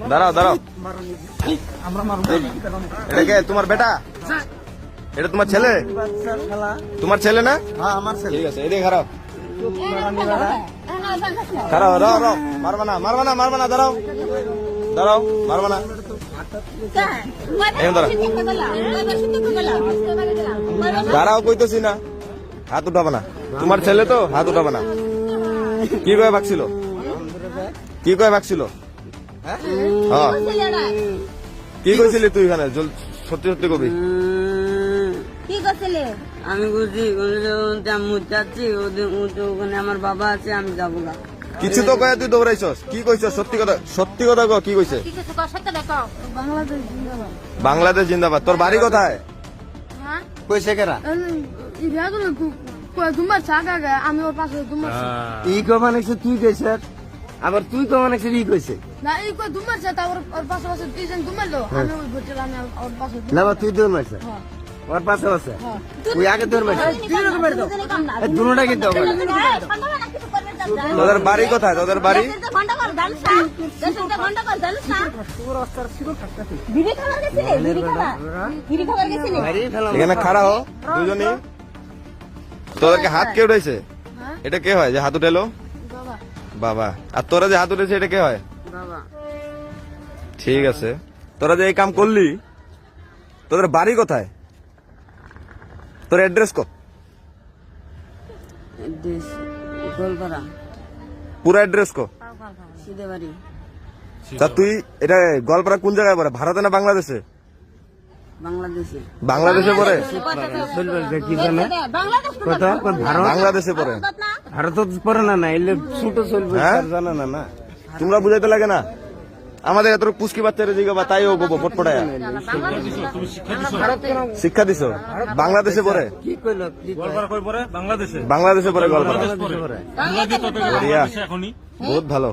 দাঁড়াও দাঁড়াও, এটা কে তোমার বেটা? এটা তোমার ছেলে? তোমার ছেলে না? ঠিক আছে, এদিকে খারাপ খারাপ, রাও রাও, মারবা না মারবা না মারবা না, দাঁড়াও দাঁড়াও, মারবা না, দাঁড়াও কইতেছি না, হাত উঠাবে না। তোমার ছেলে তো, হাত উঠাবে না। কি কয়ে ভাগছিল? কি কয়ে ভাগছিল? হ্যাঁ, কি কইছিলি তুই এখানে? সত্যি সত্যি কবি। কি করছিলে? আমি বুঝি যাচ্ছি, ওখানে আমার বাবা আছে, আমি যাবো না। কিছু তো কয়ে তুই দৌড়াইছস, কি কইছস? সত্যি কথা, সত্যি কথা কও, কি কইছে? বাংলাদেশ জিন্দাবাদ। তোর বাড়ি কোথায়? কইছে কেরা? আমি ওর পাশে ই কমান তুই কইছ, আবার তুই কমান ই কইছে না, এই কই দুমার চাতা ওর পাশে পাশে তিনজন দুমারলো, আমি ওই ভোটের আমি ওর পাশে না, তুই দৌড় মারছ ওর পাশে আছে, তুই আগে দৌড় মারছ, দুটোটা কিন্তু তোদের বাড়ি কোথায়? তোদের বাড়ি এখানে খাড়া হো দুজনই। তোদেরকে হাত কে উঠাইছে? এটা কে হয় যে হাত উঠেলো? বাবা। আর তোরা যে হাত উঠেছে এটা কে হয়? ঠিক আছে, তোরা যে এই কাম করলি, তোদের বাড়ি কোথায়? তোর অ্যাড্রেস কত? পুরো অ্যাড্রেস কো? তা তুই এটা গোয়ালপাড়া কোন জায়গায় পড়ে? ভারতে না বাংলাদেশে? বাংলাদেশে পড়ে? বাংলাদেশে পড়ে? ভারত পড়ে না, এলে ছোট চলবে জানা না না। তোমরা বুঝাইতে লাগে না? আমাদের এত পুষ্কি বাচ্চারা জিজ্ঞাসা, তাই ও গোবো পটপটায়া শিক্ষা দিছো? বাংলাদেশে পড়ে? কি কইল? বাংলাদেশে পড়ে গোয়ালপাড়া। বহুত ভালো।